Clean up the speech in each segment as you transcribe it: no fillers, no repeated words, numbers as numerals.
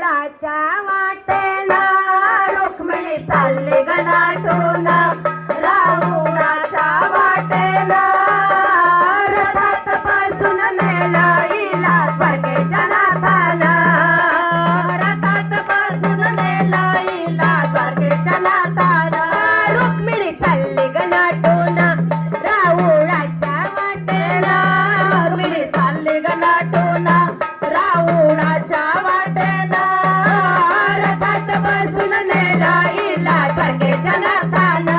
राऊळाच्या वाटेला रुक्मिणी चालली गणाटून राऊळाच्या वाटेला रथात बसून नेलं हिला द्वारकेच्या नाथानं रथात बसून नेलं हिला द्वारकेच्या नाथानं रुक्मिणी चालली गणाटून राऊळाच्या वाटेला रुक्मिणी चालली गणाटून राऊळाच्या वाटेला रथात बसून नेलं हिला द्वारकेच्या नाथानं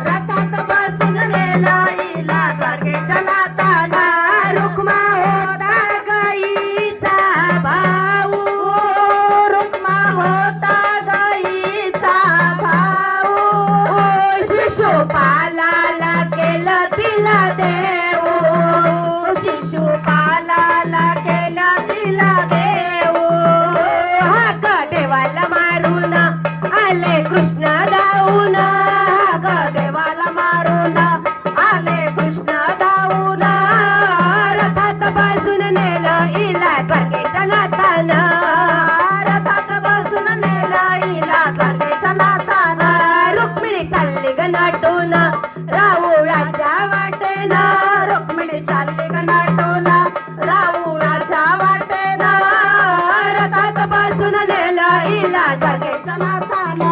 रथात बसून नेलं हिला द्वारकेच्या नाथानं रुक्मा होता गाईचा भाऊ रुक्मा होता गाईचा भाऊ शिशुपालाला केलं तिला देऊ शिशुपालाला केलं तिला देऊ हाक देवाला मारून आले कृष्ण धावून हाक देवाला मारून आले कृष्ण धावून रथात बसून नेलं हिला द्वारकेच्या नाथानं रथात बसून नेलं हिला द्वारकेच्या नाथानं रुक्मिणी चालली गणाटून राऊळाच्या वाटेनं रुक्मिणी चालली गणाटून राऊळाच्या वाटेनं रथात बसून नेलं हिला द्वारकेच्या नाथानं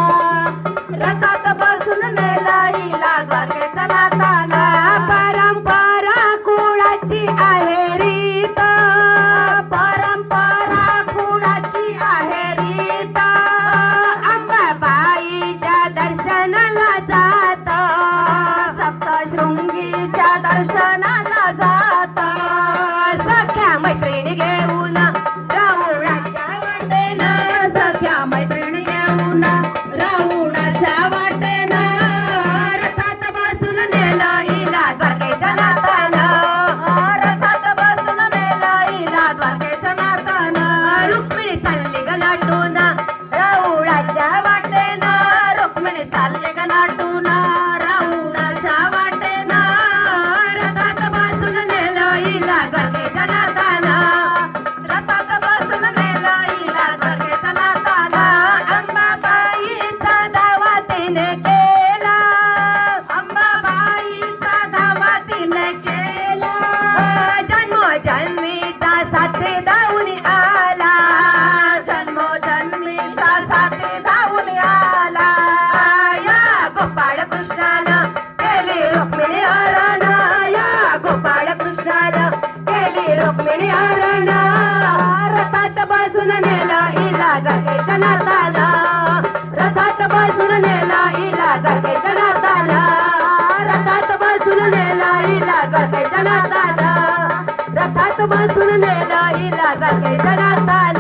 रथात बसून नेलं हिला द्वारकेच्या नाथानं परंपरा कुळाची आहे रीत परंपरा कुळाची आहे रीत अंबाबाईच्या दर्शनाला जात सप्तशृंगीच्या दर्शनाला जात सख्या मैत्रिणी घेऊन राऊळाच्या वाटेनं सख्या मैत्रिणी घेऊन राऊळाच्या वाटेनं रथात बसून नेलं हिला द्वारकेच्या नाथानं रथात बसून नेलं हिला द्वारकेच्या नाथानं रुक्मिणी चालली गणाटून राऊळाच्या वाटेनं रुक्मिणी चालली गणाटून राऊळाच्या वाटेनं रथात बसून नेलं हिला द्वारकेच्या नाथानं रथात बसून नेलं हिला द्वारकेच्या नाथानं अंबाबाईचा दावा तिने केला अंबाबाईचा दावा तिने केला जन्मोजन्मीचा साथी धावून आला जन्मोजन्मीचा साथी धावून आला या गोपाळ कृष्णानं केली रुक्मिणी हरण या गोपाळ कृष्णानं केली रुक्मिणी हरण रथात बसून नेलं हिला द्वारकेच्या नाथानं रथात बसून नेलं हिला द्वारकेच्या नाथानं रथात बसून नेलं हिला द्वारकेच्या नाथानं रथात बसून नेलं हिला द्वारकेच्या नाथानं